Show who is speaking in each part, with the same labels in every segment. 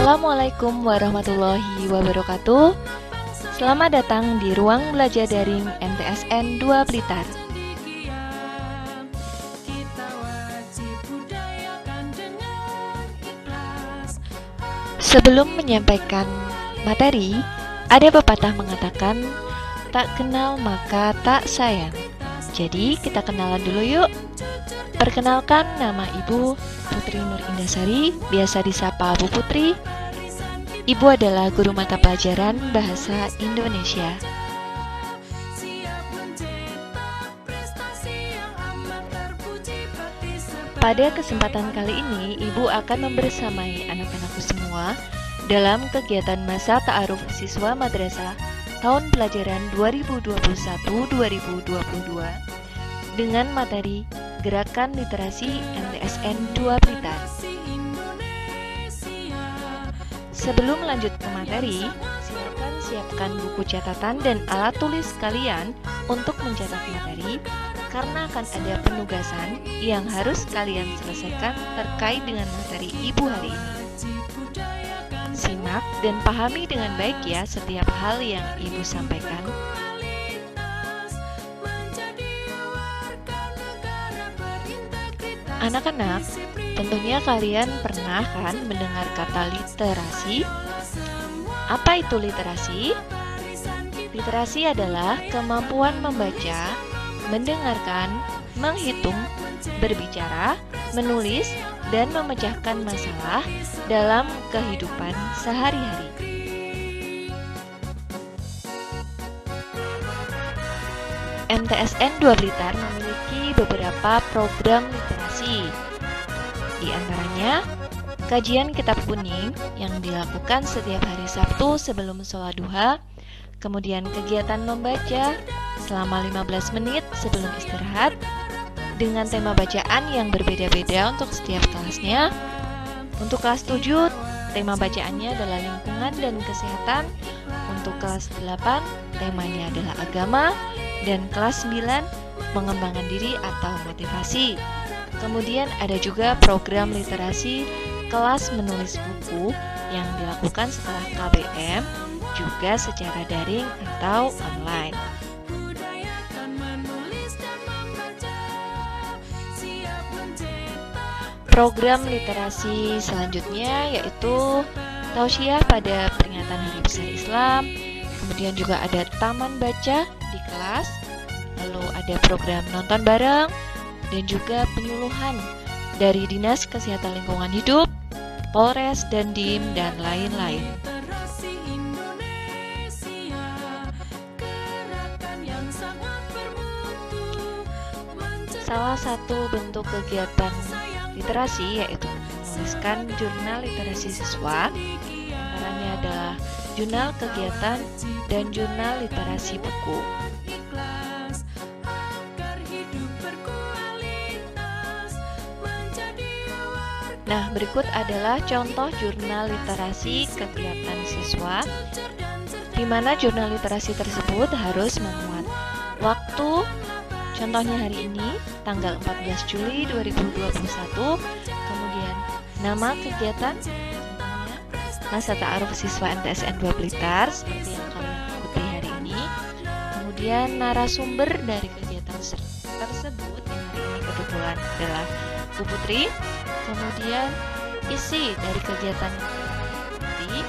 Speaker 1: Assalamualaikum warahmatullahi wabarakatuh. Selamat datang di ruang belajar daring MTSN 2 Blitar. Sebelum menyampaikan materi, ada pepatah mengatakan, tak kenal maka tak sayang. Jadi kita kenalan dulu yuk. Perkenalkan, nama Ibu Putri Nur Indasari, biasa disapa Bu Putri. Ibu adalah guru mata pelajaran Bahasa Indonesia. Pada kesempatan kali ini, Ibu akan membersamai anak-anakku semua dalam kegiatan masa ta'aruf siswa madrasah tahun pelajaran 2021-2022 dengan materi Gerakan Literasi MTSN 2 Blitar. Sebelum lanjut ke materi, silakan siapkan buku catatan dan alat tulis kalian untuk mencatat materi, karena akan ada penugasan yang harus kalian selesaikan terkait dengan materi Ibu hari ini. Simak dan pahami dengan baik ya setiap hal yang Ibu sampaikan. Anak-anak, tentunya kalian pernah kan mendengar kata literasi? Apa itu literasi? Literasi adalah kemampuan membaca, mendengarkan, menghitung, berbicara, menulis, dan memecahkan masalah dalam kehidupan sehari-hari. MTSN 2 Blitar memiliki beberapa program literasi. Di antaranya, kajian kitab kuning yang dilakukan setiap hari Sabtu sebelum sholat duha, kemudian kegiatan membaca selama 15 menit sebelum istirahat, dengan tema bacaan yang berbeda-beda untuk setiap kelasnya. Untuk kelas 7, tema bacaannya adalah lingkungan dan kesehatan. Untuk kelas 8, temanya adalah agama. Dan kelas 9, mengembangkan diri atau motivasi. Kemudian ada juga program literasi kelas menulis buku yang dilakukan setelah KBM, juga secara daring atau online. Program literasi selanjutnya yaitu tausiah pada peringatan Hari Besar Islam. Kemudian juga ada taman baca di kelas, lalu ada program nonton bareng, dan juga penyuluhan dari Dinas Kesehatan Lingkungan Hidup, Polres, dan DIM, dan lain-lain. Salah satu bentuk kegiatan literasi yaitu menuliskan jurnal literasi siswa. Antaranya adalah jurnal kegiatan dan jurnal literasi buku. Nah, berikut adalah contoh jurnal literasi kegiatan siswa, di mana jurnal literasi tersebut harus memuat waktu. Contohnya hari ini, tanggal 14 Juli 2021, kemudian nama kegiatan, masa ta'aruf siswa MTSN 2 Blitar seperti yang kalian ikuti hari ini. Kemudian narasumber dari kegiatan tersebut yang hari ini kebetulan adalah Bu Putri. Kemudian isi dari kegiatan ini,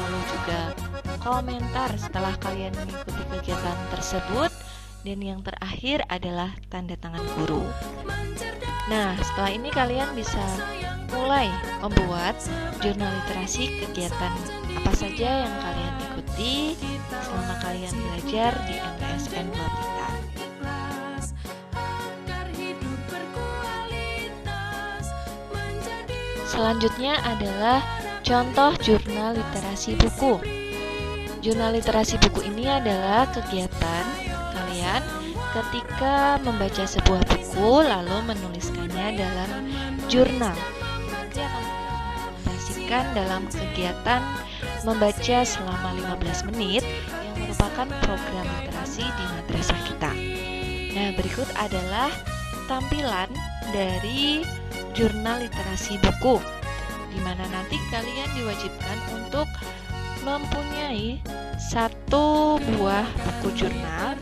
Speaker 1: lalu juga komentar setelah kalian mengikuti kegiatan tersebut, dan yang terakhir adalah tanda tangan guru. Nah, setelah ini kalian bisa mulai membuat jurnal literasi kegiatan apa saja yang kalian ikuti selama kalian belajar di MTSN 2 Blitar. Selanjutnya adalah contoh jurnal literasi buku. Jurnal literasi buku ini adalah kegiatan kalian ketika membaca sebuah buku lalu menuliskannya dalam jurnal. Nanti akan diimplementasikan dalam kegiatan membaca selama 15 menit yang merupakan program literasi di madrasah kita. Nah, berikut adalah tampilan dari jurnal literasi buku. di mana nanti kalian diwajibkan untuk mempunyai 1 buah buku jurnal.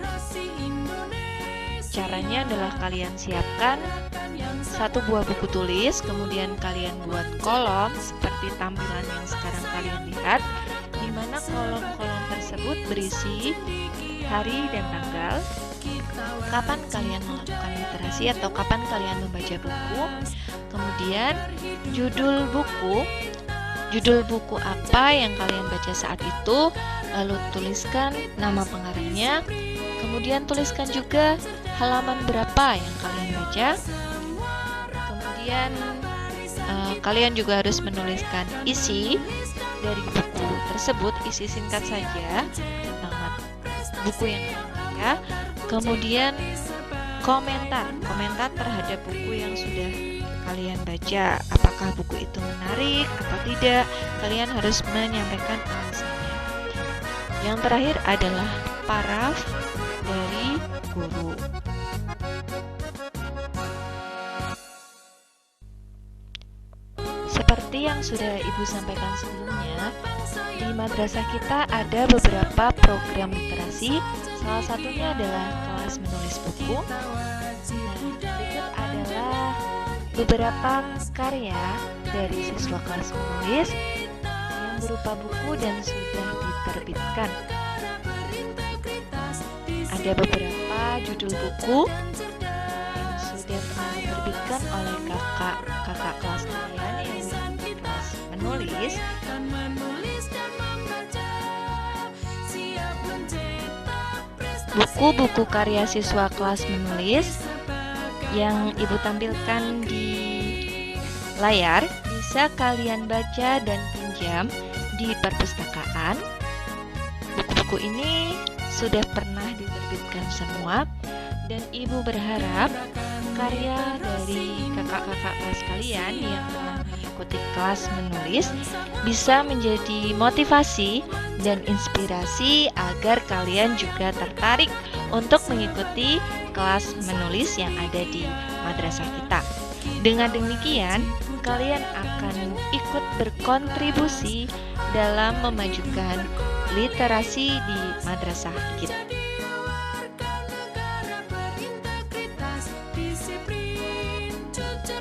Speaker 1: Caranya adalah kalian siapkan 1 buah buku tulis, kemudian kalian buat kolom seperti tampilan yang sekarang kalian lihat, di mana kolom-kolom tersebut berisi hari dan tanggal, kapan kalian melakukan literasi atau kapan kalian membaca buku, kemudian judul buku apa yang kalian baca saat itu, lalu tuliskan nama pengarangnya, kemudian tuliskan juga halaman berapa yang kalian baca, kemudian kalian juga harus menuliskan isi dari buku tersebut, isi singkat saja tentang buku yang kalian baca, kemudian komentar terhadap buku yang sudah kalian baca, apakah buku itu menarik atau tidak, kalian harus menyampaikan alasannya. Yang terakhir adalah paraf dari guru. Seperti yang sudah Ibu sampaikan sebelumnya, di madrasah kita ada beberapa program literasi, salah satunya adalah kelas menulis buku. Nah, berikut adalah beberapa karya dari siswa kelas menulis yang berupa buku dan sudah diterbitkan. Ada beberapa judul buku yang sudah pernah diterbitkan oleh kakak kelas kalian yang kelas menulis. Buku-buku karya siswa kelas menulis yang Ibu tampilkan di layar bisa kalian baca dan pinjam di perpustakaan. Buku-buku ini sudah pernah diterbitkan semua, dan Ibu berharap karya dari kakak-kakak kelas kalian yang pernah mengikuti kelas menulis bisa menjadi motivasi dan inspirasi agar kalian juga tertarik untuk mengikuti kelas menulis yang ada di madrasah kita. Dengan demikian, kalian akan ikut berkontribusi dalam memajukan literasi di madrasah kita.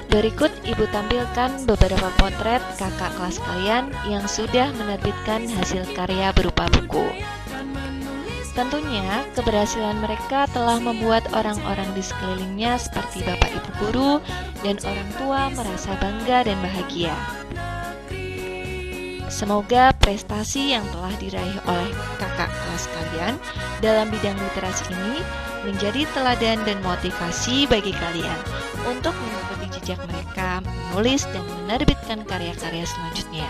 Speaker 1: Berikut Ibu tampilkan beberapa potret kakak kelas kalian yang sudah menerbitkan hasil karya berupa buku. Tentunya, keberhasilan mereka telah membuat orang-orang di sekelilingnya seperti Bapak Ibu guru dan orang tua merasa bangga dan bahagia. Semoga prestasi yang telah diraih oleh kakak kelas kalian dalam bidang literasi ini menjadi teladan dan motivasi bagi kalian untuk mengikuti jejak mereka menulis dan menerbitkan karya-karya selanjutnya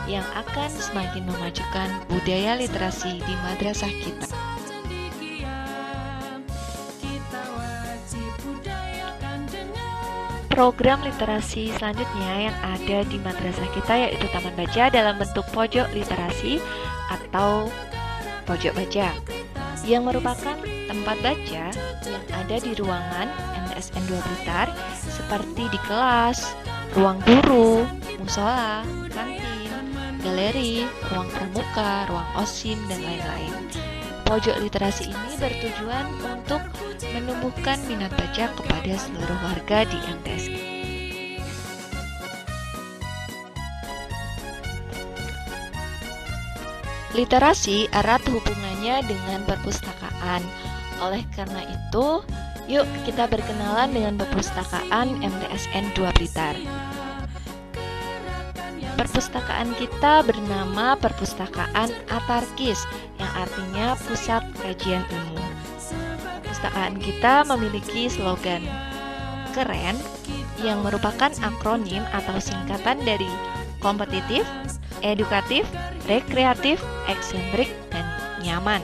Speaker 1: yang akan semakin memajukan budaya literasi di madrasah kita. Program literasi selanjutnya yang ada di madrasah kita yaitu Taman Baca dalam bentuk pojok literasi atau pojok baca, yang merupakan tempat baca yang ada di ruangan MTSN 2 Blitar seperti di kelas, ruang guru, musola, kantin, galeri, ruang pramuka, ruang osim, dan lain-lain. Pojok literasi ini bertujuan untuk menumbuhkan minat baca kepada seluruh warga di MTSN. Literasi erat hubungannya dengan perpustakaan. Oleh karena itu, yuk kita berkenalan dengan perpustakaan MTSN 2 Blitar. Perpustakaan kita bernama Perpustakaan Atarkis, yang artinya Pusat Kajian Ilmu. Perpustakaan kita memiliki slogan keren yang merupakan akronim atau singkatan dari kompetitif, edukatif, rekreatif, eksentrik, dan nyaman.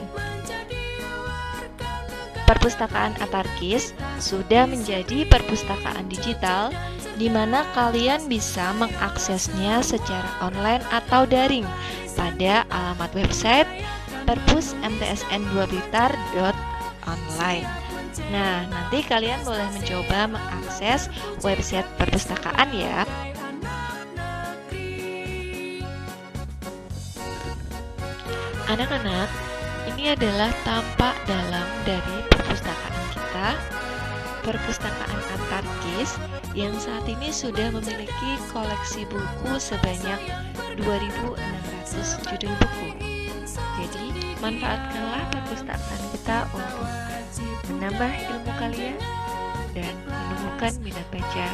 Speaker 1: Perpustakaan Atarkis sudah menjadi perpustakaan digital di mana kalian bisa mengaksesnya secara online atau daring pada alamat website perpusmtsn2blitar.online. Nah, nanti kalian boleh mencoba mengakses website perpustakaan ya. Anak-anak, ini adalah tampak dalam dari perpustakaan kita, Perpustakaan Antarkis, yang saat ini sudah memiliki koleksi buku sebanyak 2.600 judul buku. Jadi, manfaatkanlah perpustakaan kita untuk menambah ilmu kalian dan menumbuhkan minat baca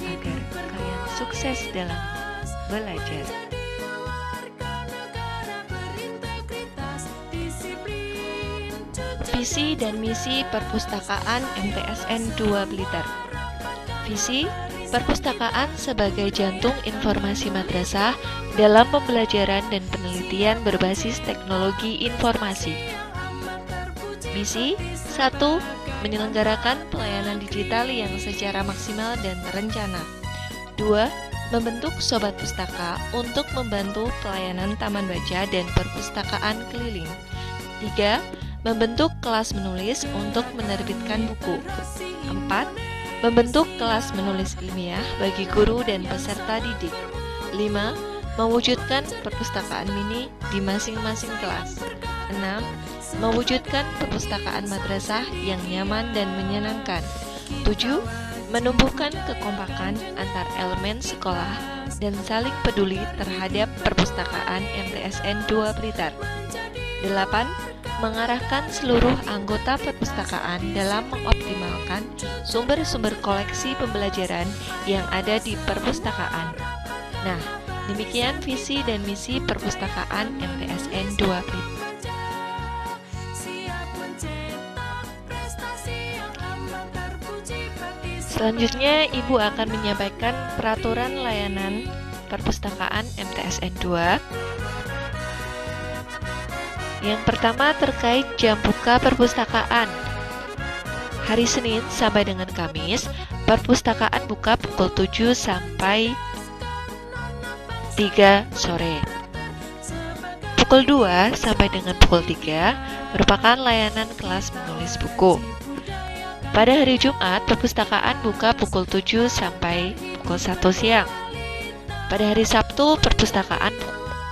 Speaker 1: agar kalian sukses dalam belajar. Visi dan misi Perpustakaan MTSN 2 Blitar. Visi, perpustakaan sebagai jantung informasi madrasah dalam pembelajaran dan penelitian berbasis teknologi informasi. Misi, 1. Menyelenggarakan pelayanan digital yang secara maksimal dan terencana. 2. Membentuk Sobat Pustaka untuk membantu pelayanan taman baca dan perpustakaan keliling. 3. Membentuk kelas menulis untuk menerbitkan buku. 4. Membentuk kelas menulis ilmiah bagi guru dan peserta didik. 5. Mewujudkan perpustakaan mini di masing-masing kelas. 6. Mewujudkan perpustakaan madrasah yang nyaman dan menyenangkan. 7. Menumbuhkan kekompakan antar elemen sekolah dan saling peduli terhadap perpustakaan MTSN 2 Blitar. 8. Mengarahkan seluruh anggota perpustakaan dalam mengoptimalkan sumber-sumber koleksi pembelajaran yang ada di perpustakaan. Nah, demikian visi dan misi perpustakaan MTSN 2 Blitar. Selanjutnya, Ibu akan menyampaikan peraturan layanan perpustakaan MTSN 2. Yang pertama terkait jam buka perpustakaan. Hari Senin sampai dengan Kamis, perpustakaan buka pukul 7 sampai 3 sore. Pukul 2 sampai dengan pukul 3 merupakan layanan kelas menulis buku. Pada hari Jumat, perpustakaan buka pukul 7 sampai pukul 1 siang. Pada hari Sabtu, perpustakaan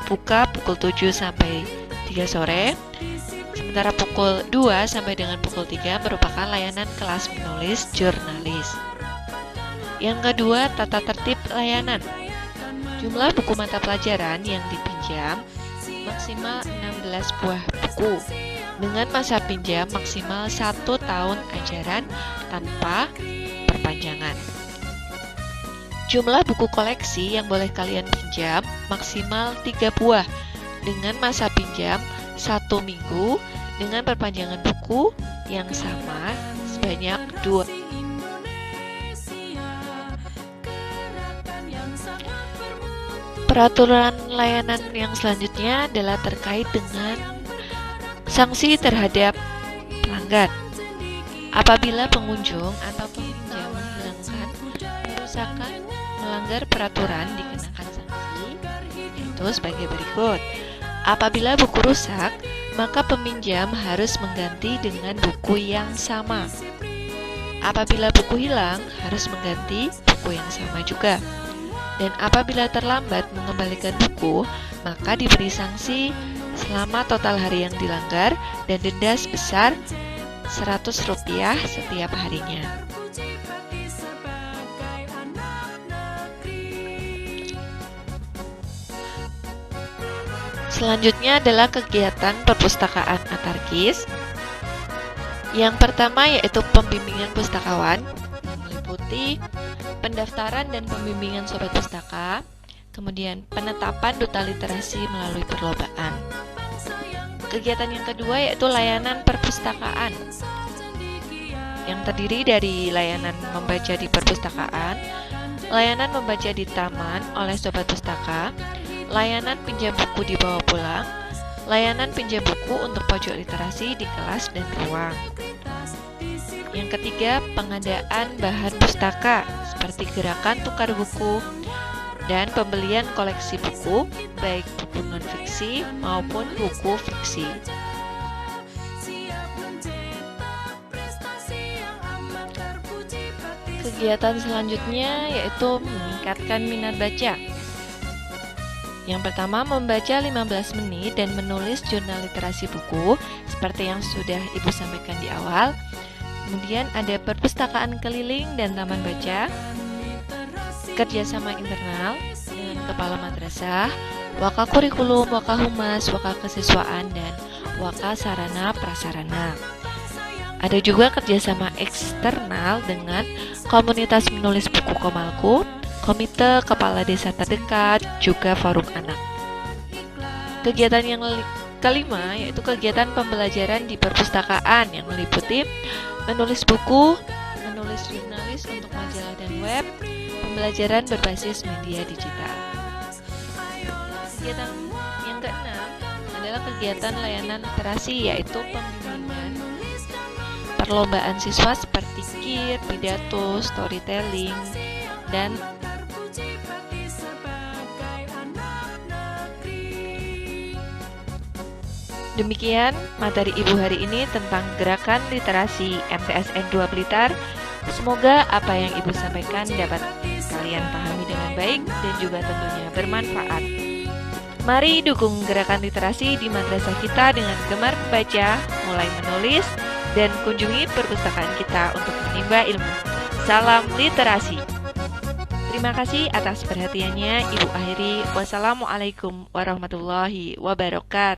Speaker 1: buka pukul 7 sampai 3 sore. Sementara pukul 2 sampai dengan pukul 3 merupakan layanan kelas menulis jurnalis. Yang kedua, tata tertib layanan. Jumlah buku mata pelajaran yang dipinjam maksimal 16 buah buku dengan masa pinjam maksimal 1 tahun ajaran tanpa perpanjangan. Jumlah buku koleksi yang boleh kalian pinjam maksimal 3 buah dengan masa pinjam 1 minggu dengan perpanjangan buku yang sama sebanyak 2. Peraturan layanan yang selanjutnya adalah terkait dengan sanksi terhadap pelanggan. Apabila pengunjung atau peminjam menghilangkan, merusakan, melanggar peraturan dikenakan sanksi, yaitu sebagai berikut. Apabila buku rusak, maka peminjam harus mengganti dengan buku yang sama. Apabila buku hilang, harus mengganti buku yang sama juga. Dan apabila terlambat mengembalikan buku, maka diberi sanksi selama total hari yang dilanggar dan denda sebesar Rp100 setiap harinya. Selanjutnya adalah kegiatan perpustakaan Antarkis. Yang pertama yaitu pembimbingan pustakawan, meliputi pendaftaran dan pembimbingan sobat pustaka, kemudian penetapan duta literasi melalui perlombaan. Kegiatan yang kedua yaitu layanan perpustakaan, yang terdiri dari layanan membaca di perpustakaan, layanan membaca di taman oleh sobat pustaka, layanan pinjam buku dibawa pulang, layanan pinjam buku untuk pojok literasi di kelas dan ruang. Yang ketiga, pengadaan bahan pustaka seperti gerakan tukar buku dan pembelian koleksi buku, baik buku non-fiksi maupun buku fiksi. Kegiatan selanjutnya yaitu meningkatkan minat baca. Yang pertama, membaca 15 menit dan menulis jurnal literasi buku seperti yang sudah Ibu sampaikan di awal. Kemudian ada perpustakaan keliling dan taman baca, kerjasama internal dengan kepala madrasah, waka kurikulum, waka humas, waka kesiswaan, dan waka sarana prasarana. Ada juga kerjasama eksternal dengan komunitas menulis buku Komalku, komite kepala desa terdekat, juga forum anak. Kegiatan yang kelima yaitu kegiatan pembelajaran di perpustakaan yang meliputi menulis buku, menulis jurnalis untuk majalah dan web, pembelajaran berbasis media digital. Kegiatan yang keenam adalah kegiatan layanan literasi, yaitu pembimbingan perlombaan siswa seperti kir, pidato, storytelling, dan demikian materi Ibu hari ini tentang gerakan literasi MTSN 2 Blitar. Semoga apa yang Ibu sampaikan dapat kalian pahami dengan baik dan juga tentunya bermanfaat. Mari dukung gerakan literasi di madrasah kita dengan gemar membaca, mulai menulis, dan kunjungi perpustakaan kita untuk menimba ilmu. Salam literasi. Terima kasih atas perhatiannya. Ibu akhiri. Wassalamualaikum warahmatullahi wabarakatuh.